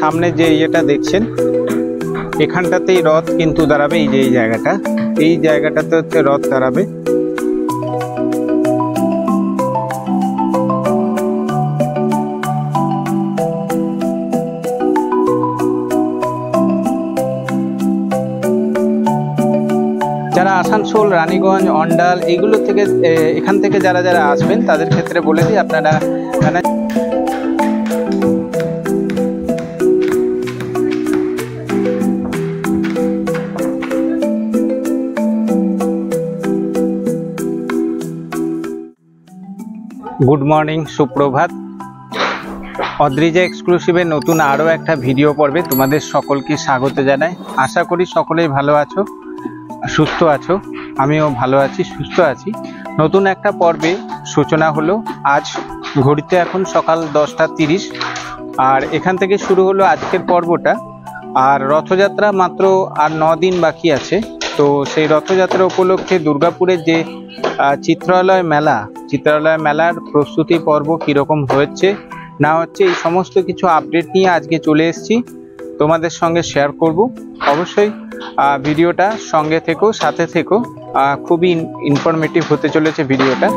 সামনে যে ইয়েটা দেখছেন এখানটাতেই রথ কিন্তু দাঁড়াবে। এই যে এই জায়গাটাতে হচ্ছে রথ দাঁড়াবে। যারা আসানসোল, রানীগঞ্জ, অন্ডাল এইগুলো থেকে এখান থেকে যারা আসবেন তাদের ক্ষেত্রে বলে দিই আপনারা গুড মর্নিং, সুপ্রভাত। অদ্রিজা এক্সক্লুসিভের নতুন আরও একটা ভিডিও পর্বে তোমাদের সকলকে স্বাগত জানাই। আশা করি সকলেই ভালো আছো, সুস্থ আছো। আমিও ভালো আছি, সুস্থ আছি। নতুন একটা পর্বে সূচনা হলো। আজ ঘড়িতে এখন সকাল 10:30 আর এখান থেকে শুরু হলো আজকের পর্বটা। আর রথযাত্রা মাত্র আর 9 দিন বাকি আছে। তো সেই রথযাত্রা উপলক্ষে দুর্গাপুরের যে চিত্রালয় মেলার প্রস্তুতি পর্ব কীরকম হচ্ছে না হচ্ছে এই সমস্ত কিছু আপডেট নিয়ে আজকে চলে এসেছি, তোমাদের সঙ্গে শেয়ার করব। অবশ্যই ভিডিওটা সঙ্গে থেকো, সাথে থেকো। খুবই ইনফরমেটিভ হতে চলেছে ভিডিওটা।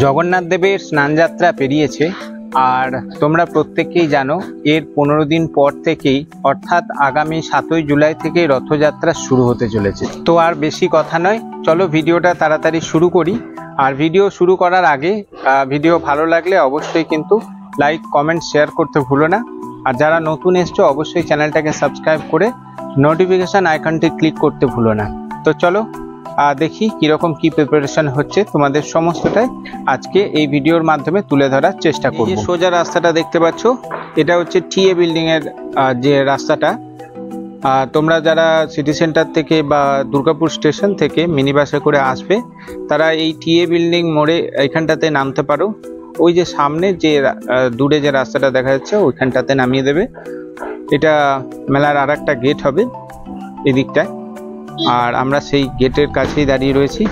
জগন্নাথ দেবের স্নানযাত্রা পেরিয়েছে আর তোমরা প্রত্যেকেই জানো এর 15 দিন পর থেকেই অর্থাৎ আগামী 7ই জুলাই থেকে রথযাত্রা শুরু হতে চলেছে। তো আর বেশি কথা নয়, চলো ভিডিওটা তাড়াতাড়ি শুরু করি। আর ভিডিও শুরু করার আগে ভিডিও ভালো লাগলে অবশ্যই কিন্তু লাইক, কমেন্ট, শেয়ার করতে ভুলো না। আর যারা নতুন এসছো অবশ্যই চ্যানেলটাকে সাবস্ক্রাইব করে নোটিফিকেশান আইকনটি ক্লিক করতে ভুলো না। তো চলো দেখি কীরকম কি প্রিপারেশন হচ্ছে, তোমাদের সমস্তটাই আজকে এই ভিডিওর মাধ্যমে তুলে ধরার চেষ্টা করব। এই সোজা রাস্তাটা দেখতে পাচ্ছ, এটা হচ্ছে টিএ বিল্ডিংয়ের যে রাস্তাটা। তোমরা যারা সিটি সেন্টার থেকে বা দুর্গাপুর স্টেশন থেকে মিনি বাসে করে আসবে তারা এই টিএ বিল্ডিং মোড়ে এইখানটাতে নামতে পারো। ওই যে সামনে যে দূরে যে রাস্তাটা দেখা যাচ্ছে ওইখানটাতে নামিয়ে দেবে। এটা মেলার আর একটা গেট হবে এদিকটায়, আর আমরা সেই গেটের কাছেই দাঁড়িয়ে রয়েছি।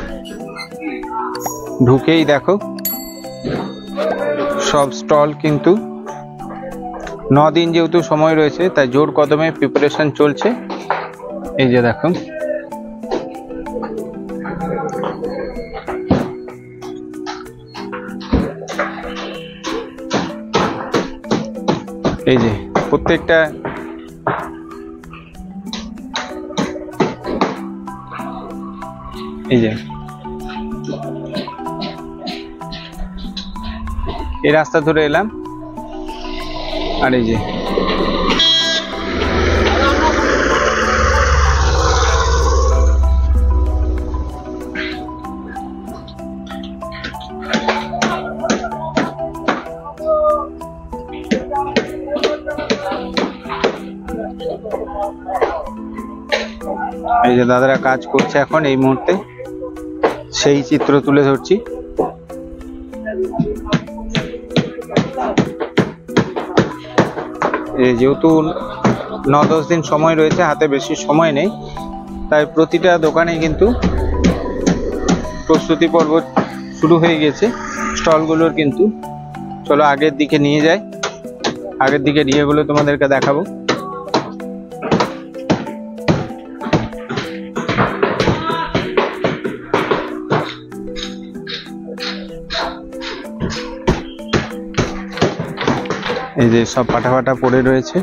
ঢুকেই দেখো সব স্টল কিন্তু 9 দিন যেহেতু সময় রয়েছে তাই জোর কদমে প্রিপারেশন চলছে। এই যে দেখো এই যে প্রত্যেকটা এই যে এই রাস্তা ধরে এলাম আর এই যে দাদারা কাজ করছে এখন এই মুহূর্তে, সেই চিত্র তুলে ধরছি। যেহেতু 9-10 দিন সময় রয়েছে, হাতে বেশি সময় নেই, তাই প্রতিটা দোকানে কিন্তু প্রস্তুতি পর্ব শুরু হয়ে গেছে স্টলগুলোর কিন্তু। চলো আগের দিকে নিয়ে যাই, আগের দিকে ইয়েগুলো তোমাদেরকে দেখাবো। এই যে সব পাটা পাটা পড়ে রয়েছে।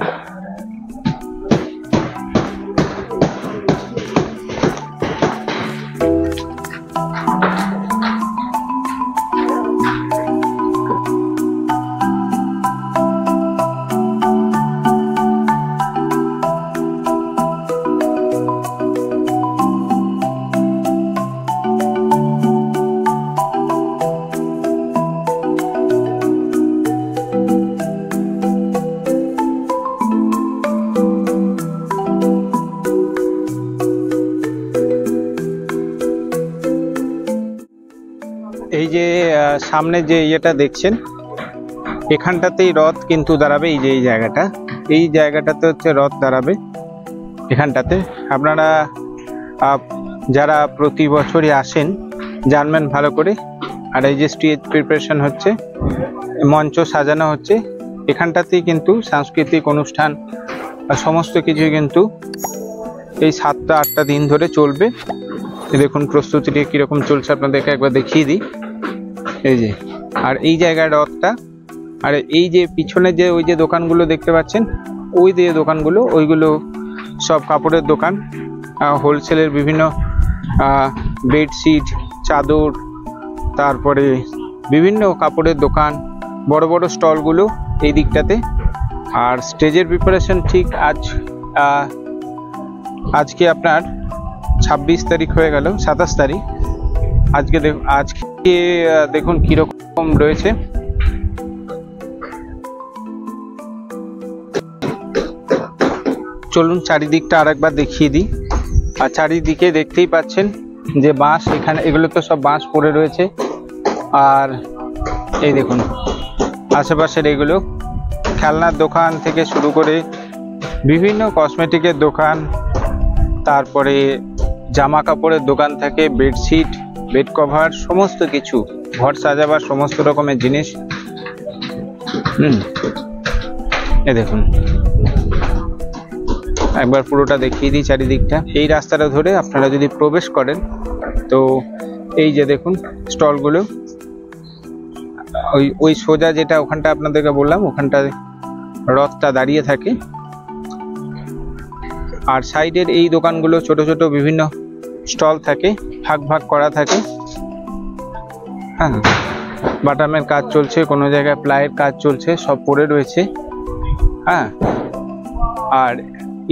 সামনে যে ইয়েটা দেখছেন এখানটাতেই রথ কিন্তু দাঁড়াবে। এই যে এই জায়গাটাতে হচ্ছে রথ দাঁড়াবে এখানটাতে। আপনারা যারা প্রতি বছরই আসেন জানবেন ভালো করে। আর এই যে স্টেজ প্রিপারেশন হচ্ছে, মঞ্চ সাজানো হচ্ছে, এখানটাতেই কিন্তু সাংস্কৃতিক অনুষ্ঠান সমস্ত কিছু কিন্তু এই 7-8টা দিন ধরে চলবে। দেখুন প্রস্তুতিটি কিরকম চলছে আপনাদেরকে একবার দেখিয়ে দিই। এই যে আর এই জায়গায় রথটা, আর এই যে পিছনে যে ওই যে দোকানগুলো দেখতে পাচ্ছেন, ওই যে দোকানগুলো, ওইগুলো সব কাপড়ের দোকান, হোলসেলের বিভিন্ন বেডশিট, চাদর, তারপরে বিভিন্ন কাপড়ের দোকান, বড় বড় স্টলগুলো এই দিকটাতে। আর স্টেজের প্রিপারেশন ঠিক আজকে আপনার 26 তারিখ হয়ে গেল, 27 তারিখ আজকে দেখুন কিরকম রয়েছে। চলুন চারিদিকটা আরেকবার দেখিয়ে দিই। আর চারিদিকে দেখতেই পাচ্ছেন যে বাঁশ, এখানে এগুলো তো সব বাঁশ পড়ে রয়েছে। আর এই দেখুন আশেপাশের এগুলো খেলনার দোকান থেকে শুরু করে বিভিন্ন কসমেটিকের দোকান, তারপরে জামা কাপড়ের দোকান থেকে বেডশিট, বেড কভার, সমস্ত কিছু ঘর সাজাবার সমস্ত রকমের জিনিস। এই দেখুন একবার পুরোটা দেখিয়ে দিই চারিদিকটা। এই রাস্তাটা ধরে আপনারা যদি প্রবেশ করেন তো এই যে দেখুন স্টলগুলো, ওই সোজা যেটা ওখানটা আপনাদেরকে বললাম, ওখানটায় রথটা দাঁড়িয়ে থাকে। আর সাইডের এই দোকানগুলো ছোট ছোট বিভিন্ন স্টল থাকে, ভাগ ভাগ করা থাকে। হ্যাঁ, বাটামের কাজ চলছে, কোনো জায়গায় প্লাইয়ের কাজ চলছে, সব পড়ে রয়েছে। হ্যাঁ, আর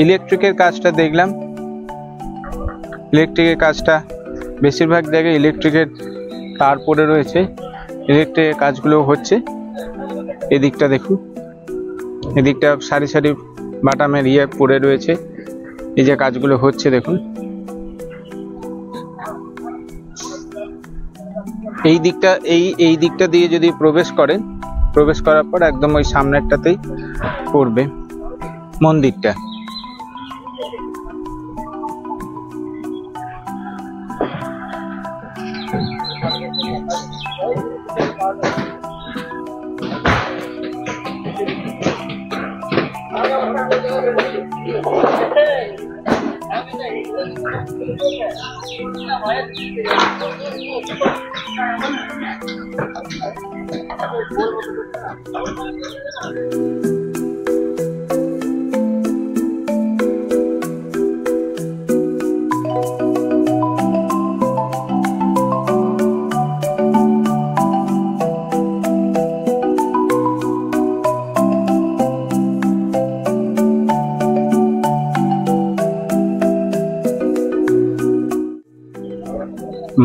ইলেকট্রিকের কাজটা দেখলাম, ইলেকট্রিকের কাজটা বেশিরভাগ জায়গায় ইলেকট্রিকের তার পড়ে রয়েছে, ইলেকট্রিকের কাজগুলো হচ্ছে। এদিকটা দেখুন, এদিকটা সারি সারি বাটামের পড়ে রয়েছে, এই যে কাজগুলো হচ্ছে দেখুন। এই দিকটা দিয়ে যদি প্রবেশ করেন, প্রবেশ করার পর একদম ওই সামনেরটাতেই পড়বে মন্দিরটা।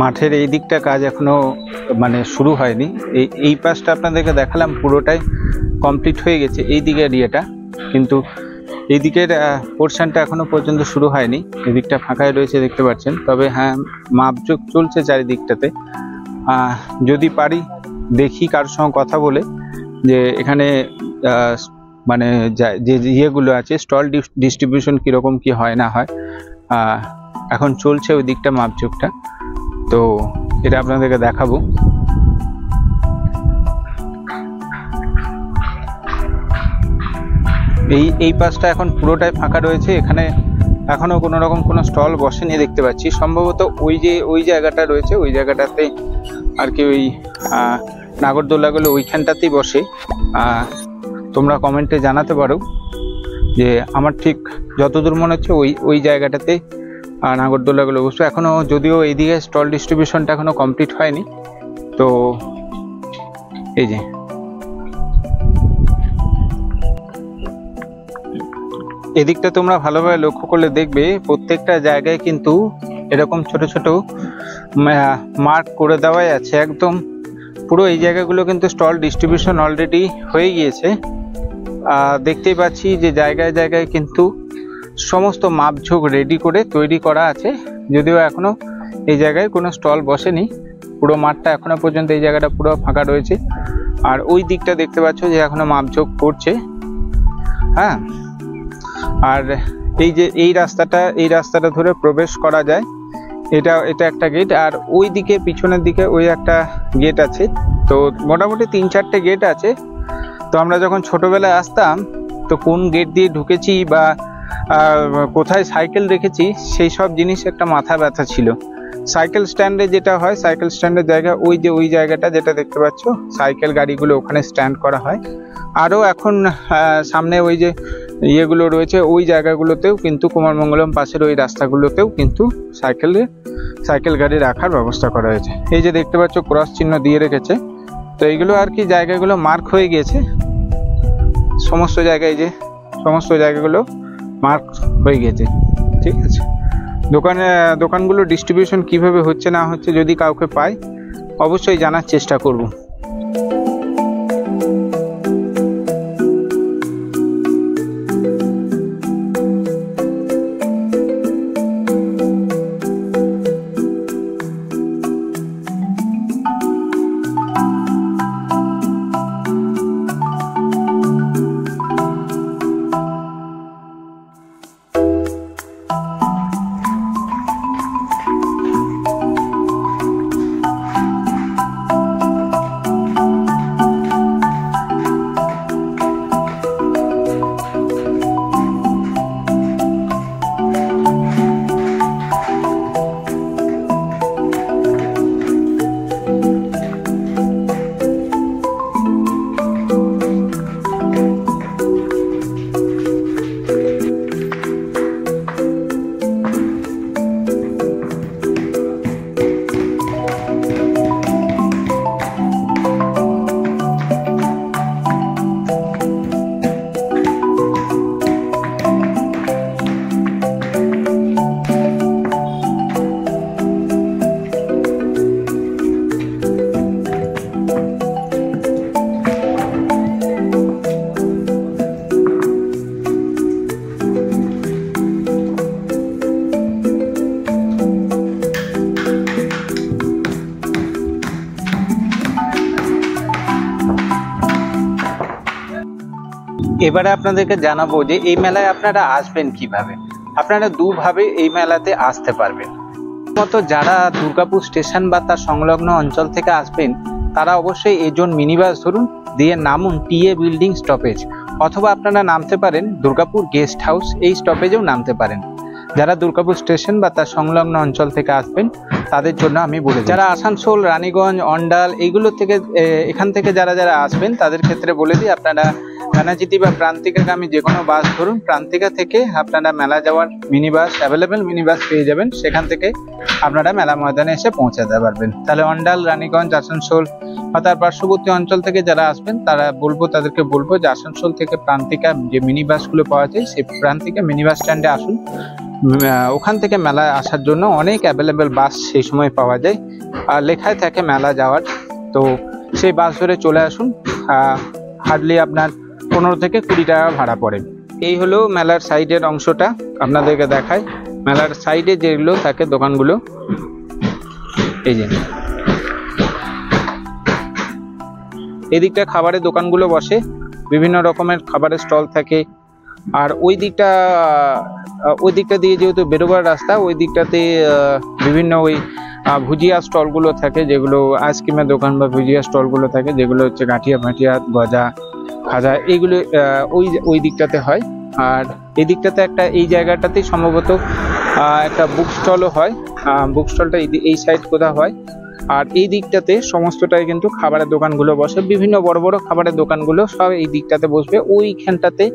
মাঠের এই দিকটা কাজ এখনো মানে শুরু হয়নি। এই পাশটা আপনাদেরকে দেখালাম পুরোটাই কমপ্লিট হয়ে গেছে, এই দিকের এরিয়াটা, কিন্তু এই দিকের পোর্শনটা এখনো পর্যন্ত শুরু হয়নি। এই দিকটা ফাঁকাই রয়েছে দেখতে পাচ্ছেন। তবে হ্যাঁ, মাপজোক চলছে চারিদিকটাতে। যদি পারি দেখি কারোর সঙ্গে কথা বলে যে এখানে মানে যে ইয়েগুলো আছে স্টল ডিস্ট্রিবিউশন কীরকম কি হয় না হয়। এখন চলছে ওই দিকটা মাপজোকটা, তো এটা আপনাদেরকে দেখাবো। এই পাশটা এখন পুরোটাই ফাঁকা রয়েছে, এখানে এখনো কোনো রকম কোনো স্টল বসেনি দেখতে পাচ্ছি। সম্ভবত ওই জায়গাটা রয়েছে, ওই জায়গাটাতে আর কি ওই নাগরদোলাগুলো ওইখানটাতেই বসে। তোমরা কমেন্টে জানাতে পারো যে আমার ঠিক যতদূর মনে হচ্ছে ওই জায়গাটাতে নাগরদোলাগুলো বসবে। এখনো যদিও এইদিকে স্টল ডিস্ট্রিবিউশনটা এখনো কমপ্লিট হয়নি। তো এই যে এদিকটা তোমরা ভালোভাবে লক্ষ্য করলে দেখবে প্রত্যেকটা জায়গায় কিন্তু এরকম ছোট ছোট মার্ক করে দেওয়াই আছে একদম পুরো। এই জায়গাগুলো কিন্তু স্টল ডিস্ট্রিবিউশন অলরেডি হয়ে গিয়েছে। দেখতেই পাচ্ছি যে জায়গায় জায়গায় কিন্তু সমস্ত মাপঝোঁক রেডি করে তৈরি করা আছে, যদিও এখনো এই জায়গায় কোনো স্টল বসেনি। পুরো মাঠটা এখনো পর্যন্ত এই জায়গাটা পুরো ফাঁকা রয়েছে। আর ওই দিকটা দেখতে পাচ্ছ যে এখনো মাপঝোপ করছে। হ্যাঁ, আর এই যে এই রাস্তাটা ধরে প্রবেশ করা যায়, এটা একটা গেট। আর ওই দিকে পিছনের দিকে ওই একটা গেট আছে। তো মোটামুটি 3-4টে গেট আছে। তো আমরা যখন ছোটবেলায় আসতাম, তো কোন গেট দিয়ে ঢুকেছি বা কোথায় সাইকেল রেখেছি সেই সব জিনিস একটা মাথা ব্যথা ছিল। সাইকেল স্ট্যান্ডে যেটা হয়, সাইকেল স্ট্যান্ডের জায়গা ওই জায়গাটা যেটা দেখতে পাচ্ছ, সাইকেল গাড়িগুলো ওখানে স্ট্যান্ড করা হয়। আরও এখন সামনে ওই যে ইয়েগুলো রয়েছে, ওই জায়গাগুলোতেও কিন্তু কুমারমঙ্গলম পাশের ওই রাস্তাগুলোতেও কিন্তু সাইকেল গাড়ি রাখার ব্যবস্থা করা হয়েছে। এই যে দেখতে পাচ্ছ ক্রস চিহ্ন দিয়ে রেখেছে। তো এইগুলো আর কি জায়গাগুলো মার্ক হয়ে গিয়েছে, সমস্ত জায়গাগুলো মার্ক হয়ে গেছে। ঠিক আছে, দোকানগুলো ডিস্ট্রিবিউশন কিভাবে হচ্ছে না হচ্ছে যদি কাউকে পাই অবশ্যই জানার চেষ্টা করব। এবারে আপনাদেরকে জানাবো যে এই মেলায় আপনারা আসবেন কিভাবে। আপনারা দুভাবে এই মেলাতে আসতে পারবেন। মতো যারা দুর্গাপুর স্টেশন বা তার সংলগ্ন অঞ্চল থেকে আসবেন তারা অবশ্যই এজন মিনি বাস ধরুন, দিয়ে নামুন টিএ বিল্ডিং স্টপেজ, অথবা আপনারা নামতে পারেন দুর্গাপুর গেস্ট হাউস, এই স্টপেজেও নামতে পারেন। যারা দুর্গাপুর স্টেশন বা তার সংলগ্ন অঞ্চল থেকে আসবেন তাদের জন্য আমি বলি, যারা আসানসোল, রানীগঞ্জ, অন্ডাল এইগুলো থেকে এখান থেকে যারা আসবেন তাদের ক্ষেত্রে বলে দিই, আপনারা ব্যানার্জিটি বা প্রান্তিকাগামী যে কোনো বাস ধরুন, প্রান্তিকা থেকে আপনারা মেলা যাওয়ার mini bus, available mini bus পেয়ে যাবেন। সেখান থেকে আপনারা মেলা ময়দানে এসে পৌঁছাতে পারবেন। তাহলে অন্ডাল, রানীগঞ্জ, আসানসোল বা তার পার্শ্ববর্তী অঞ্চল থেকে যারা আসবেন তাদেরকে বলবো যে আসানসোল থেকে প্রান্তিকা যে মিনি বাসগুলো পাওয়া যায় সেই প্রান্তিকা মিনি বাস স্ট্যান্ডে আসুন। ওখান থেকে মেলায় আসার জন্য অনেক অ্যাভেলেবেল বাস সেই সময় পাওয়া যায়, আর লেখায় থাকে মেলা যাওয়ার। তো সেই বাস ধরে চলে আসুন। হার্ডলি আপনার 15 থেকে 20 টাকা ভাড়া পড়ে। এই হলো মেলার সাইডের অংশটা, আপনাদেরকে দেখায়। মেলার সাইডে যেগুলো থাকে দোকানগুলো, এই যে এদিকটা খাবারের দোকানগুলো বসে, বিভিন্ন রকমের খাবারের স্টল থাকে। আর ওই দিকটা দিয়ে যেহেতু বেরোবার রাস্তা, ওই দিকটাতে বিভিন্ন ওই ভুজিয়া স্টলগুলো থাকে, যেগুলো আইসক্রিমের দোকান বা ভুজিয়া স্টলগুলো থাকে, যেগুলো হচ্ছে গাঁঠিয়া ফাটিয়া, গজা, খাজা, এইগুলো ওই দিকটাতে হয়। আর এই দিকটাতে এই জায়গাটাতেই সম্ভবত একটা বুক স্টলও হয়। বুক স্টলটা এই সাইড কোথাও হয়। আর এই দিকটাতে সমস্তটাই কিন্তু খাবারের দোকানগুলো বসে, বিভিন্ন বড় বড় খাবারের দোকানগুলো সব এই দিকটাতে বসবে। ওইখানটাতে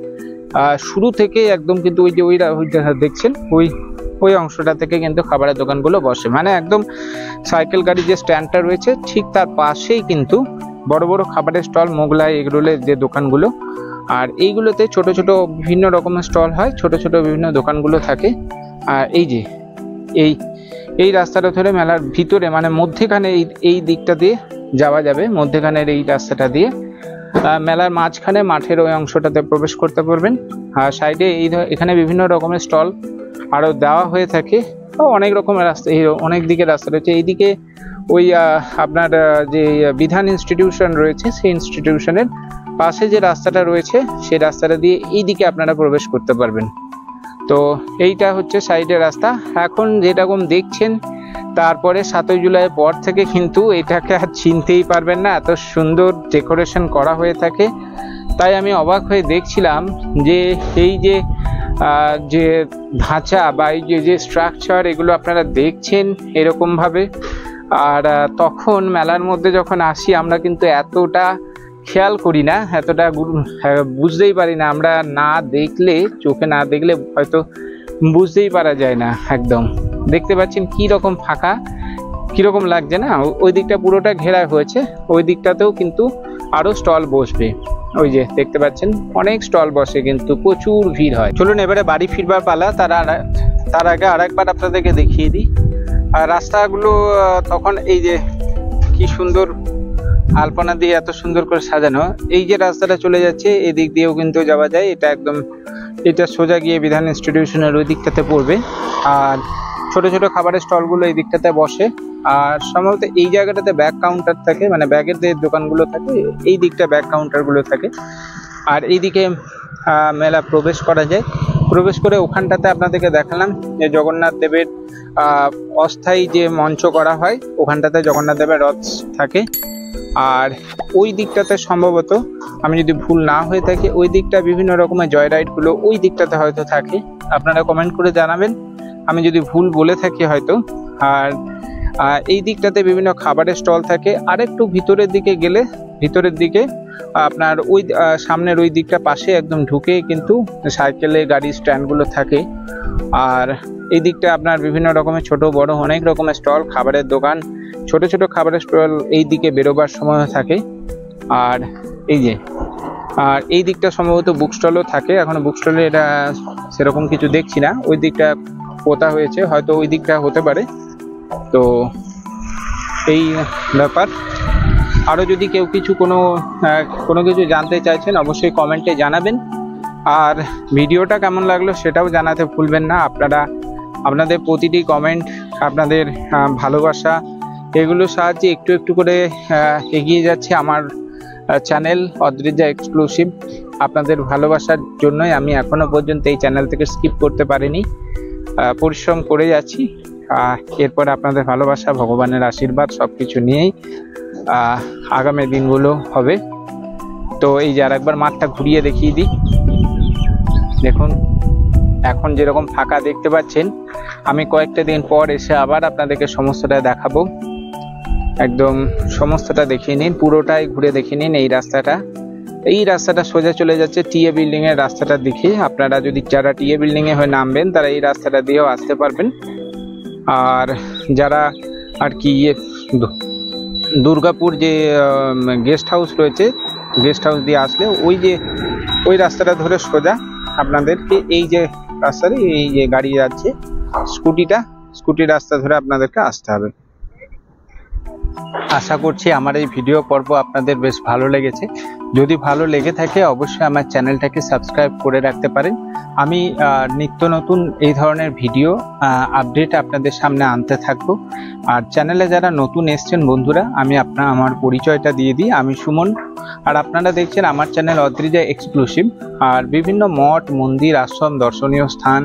শুরু থেকে একদম কিন্তু ওই যে দেখছেন ওই অংশটা থেকে কিন্তু খাবারের দোকানগুলো বসে, মানে একদম সাইকেল গাড়ি যে স্ট্যান্ডটা রয়েছে ঠিক তার পাশেই কিন্তু বড় বড় খাবারের স্টল, মোগলাই, এগরোলের যে দোকানগুলো। আর এইগুলোতে ছোট ছোট বিভিন্ন রকমের স্টল হয়, ছোট ছোট বিভিন্ন দোকানগুলো থাকে। আর এই যে এই রাস্তাটা ধরে মেলার ভিতরে, মানে মধ্যেখানে এই দিকটা দিয়ে যাওয়া যাবে, মধ্যেখানের এই রাস্তাটা দিয়ে মেলার মাঝখানে মাঠের ওই অংশটাতে প্রবেশ করতে পারবেন। আর সাইডে এখানে বিভিন্ন রকমের স্টল আরও দেওয়া হয়ে থাকে। অনেক রকমের রাস্তা, অনেক দিকে রাস্তা রয়েছে। এইদিকে ওই আপনার যে বিধান ইনস্টিটিউশন রয়েছে সেই ইনস্টিটিউশনের পাশে যে রাস্তাটা রয়েছে সেই রাস্তাটা দিয়ে এইদিকে আপনারা প্রবেশ করতে পারবেন। তো এইটা হচ্ছে সাইডের রাস্তা। এখন যেরকম দেখছেন, তারপরে 7ই জুলাইয়ের পর থেকে কিন্তু এটাকে আর চিনতেই পারবেন না, এত সুন্দর ডেকোরেশন করা হয়ে থাকে। তাই আমি অবাক হয়ে দেখছিলাম যে এই যে যে ধাঁচা বা এই যে স্ট্রাকচার, এগুলো আপনারা দেখছেন এরকমভাবে। আর তখন মেলার মধ্যে যখন আসি আমরা কিন্তু এতটা খেয়াল করি না, এতটা বুঝতেই পারি না। আমরা না দেখলে, চোখে না দেখলে হয়তো বুঝতেই পারা যায় না। একদম দেখতে পাচ্ছেন কি রকম ফাঁকা, কিরকম লাগছে না? ওই দিকটা পুরোটা ঘেরা হয়েছে, ওই দিকটাতেও কিন্তু আরো স্টল বসবে। ওই যে দেখতে পাচ্ছেন অনেক স্টল বসে, কিন্তু প্রচুর ভিড় হয়। চলুন এবারে বাড়ি ফিরবার পালা। তার আগে আরেকবার আপনাদেরকে দেখিয়ে দিই আর রাস্তাগুলো। তখন এই যে কি সুন্দর আলপনা দিয়ে এত সুন্দর করে সাজানো, এই যে রাস্তাটা চলে যাচ্ছে এদিক দিয়েও কিন্তু যাওয়া যায়। এটা সোজা গিয়ে বিধান ইনস্টিটিউশনের ওই দিকটাতে পড়বে। আর ছোট ছোট খাবারের স্টলগুলো এই দিকটাতে বসে। আর সম্ভবত এই জায়গাটাতে ব্যাগ কাউন্টার থাকে, মানে ব্যাগের যে দোকানগুলো থাকে এই দিকটা ব্যাগ কাউন্টারগুলো থাকে। আর এইদিকে মেলা প্রবেশ করা যায়। প্রবেশ করে ওখানটাতে আপনাদেরকে দেখালাম যে জগন্নাথ দেবের অস্থায়ী যে মঞ্চ করা হয়, ওখানটাতে জগন্নাথ দেবের রথ থাকে। আর ওই দিকটাতে সম্ভবত, আমি যদি ভুল না হয়ে থাকি, ওই দিকটা বিভিন্ন রকমের জয় রাইডগুলো ওই দিকটাতে হয়তো থাকে। আপনারা কমেন্ট করে জানাবেন আমি যদি ভুল বলে থাকি হয়তো। আর এই দিকটাতে বিভিন্ন খাবারের স্টল থাকে। আর একটু ভিতরের দিকে গেলে, ভিতরের দিকে আপনার ওই সামনের ওই দিকটা পাশে একদম ঢুকে কিন্তু সাইকেলে গাড়ি স্ট্যান্ডগুলো থাকে। আর এই দিকটা আপনার বিভিন্ন রকমের ছোট বড় অনেক রকমের স্টল, খাবারের দোকান, ছোট ছোট খাবারের স্টল এই দিকে বেরোবার সময় থাকে। আর এই দিকটা সম্ভবত বুক স্টলও থাকে। এখন বুক স্টলে এটা সেরকম কিছু দেখছি না, ওই দিকটা পোতা হয়েছে, হয়তো ওই দিকটা হতে পারে। তো এই ব্যাপার। আরও যদি কেউ কিছু কোনো কিছু জানতে চাইছেন অবশ্যই কমেন্টে জানাবেন। আর ভিডিওটা কেমন লাগলো সেটাও জানাতে ভুলবেন না। আপনাদের প্রতিটি কমেন্ট, আপনাদের ভালোবাসা, এগুলোর সাহায্যে একটু একটু করে এগিয়ে যাচ্ছে আমার চ্যানেল অদ্রিজা এক্সক্লুসিভ। আপনাদের ভালোবাসার জন্যই আমি এখনো পর্যন্ত এই চ্যানেল থেকে স্কিপ করতে পারিনি, পরিশ্রম করে যাচ্ছি। এরপর আপনাদের ভালোবাসা, ভগবানের আশীর্বাদ সব কিছু নিয়েই আগামী দিনগুলো হবে। তো এই যে আরেকবার মাঠটা ঘুরিয়ে দেখিয়ে দিই। দেখুন এখন যেরকম ফাঁকা দেখতে পাচ্ছেন, আমি কয়েকটা দিন পর এসে আবার আপনাদেরকে সমস্তটা দেখাবো। একদম সমস্তটা দেখিয়ে নিন, পুরোটাই ঘুরে দেখে নিন। এই রাস্তাটা সোজা চলে যাচ্ছে টিএ বিল্ডিং এর রাস্তাটার দিকে। আপনারা যদি যারা টিএ বিল্ডিং এ হয়ে নামবেন তারা এই রাস্তাটা দিয়েও আসতে পারবেন। আর যারা আর কি দুর্গাপুর যে গেস্ট হাউস রয়েছে, গেস্ট হাউস দিয়ে আসলে ওই রাস্তাটা ধরে সোজা আপনাদেরকে এই যে রাস্তাটা, এই যে গাড়ি যাচ্ছে স্কুটির রাস্তা ধরে আপনাদেরকে আসতে হবে। আশা করছি আমার এই ভিডিও পর্ব আপনাদের বেশ ভালো লেগেছে। যদি ভালো লেগে থাকে অবশ্যই আমার চ্যানেলটাকে সাবস্ক্রাইব করে রাখতে পারেন। আমি নিত্য নতুন এই ধরনের ভিডিও আপডেট আপনাদের সামনে আনতে থাকবো। আর চ্যানেলে যারা নতুন এসছেন বন্ধুরা, আমি আমার পরিচয়টা দিয়ে দিই। আমি সুমন, আর আপনারা দেখছেন আমার চ্যানেল অদ্রিজা এক্সক্লুসিভ। আর বিভিন্ন মঠ, মন্দির, আশ্রম, দর্শনীয় স্থান,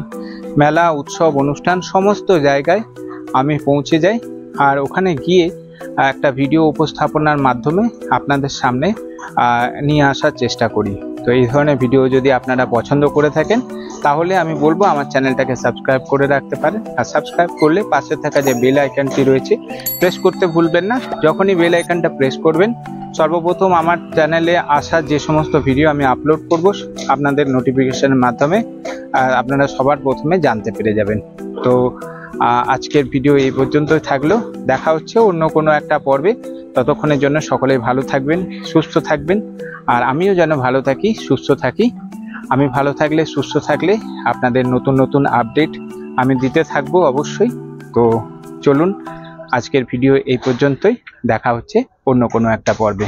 মেলা, উৎসব, অনুষ্ঠান সমস্ত জায়গায় আমি পৌঁছে যাই। আর ওখানে গিয়ে একটা ভিডিও উপস্থাপনার মাধ্যমে আপনাদের সামনে নিয়ে আসার চেষ্টা করি। তো এই ধরনের ভিডিও যদি আপনারা পছন্দ করে থাকেন তাহলে আমি বলবো আমার চ্যানেলটাকে সাবস্ক্রাইব করে রাখতে পারেন। আর সাবস্ক্রাইব করলে পাশে থাকা যে বেল আইকনটি রয়েছে প্রেস করতে ভুলবেন না। যখনই বেল আইকনটা প্রেস করবেন সর্বপ্রথম আমার চ্যানেলে আসা যে সমস্ত ভিডিও আমি আপলোড করব আপনাদের নোটিফিকেশনের মাধ্যমে আপনারা সবার প্রথমে জানতে পেরে যাবেন। তো আজকের ভিডিও এই পর্যন্তই থাকলো। দেখা হচ্ছে অন্য কোনো একটা পর্বে। ততক্ষণের জন্য সকলেই ভালো থাকবেন, সুস্থ থাকবেন। আর আমিও যেন ভালো থাকি, সুস্থ থাকি। আমি ভালো থাকলে, সুস্থ থাকলে আপনাদের নতুন নতুন আপডেট আমি দিতে থাকবো অবশ্যই। তো চলুন আজকের ভিডিও এই পর্যন্তই। দেখা হচ্ছে অন্য কোনো একটা পর্বে।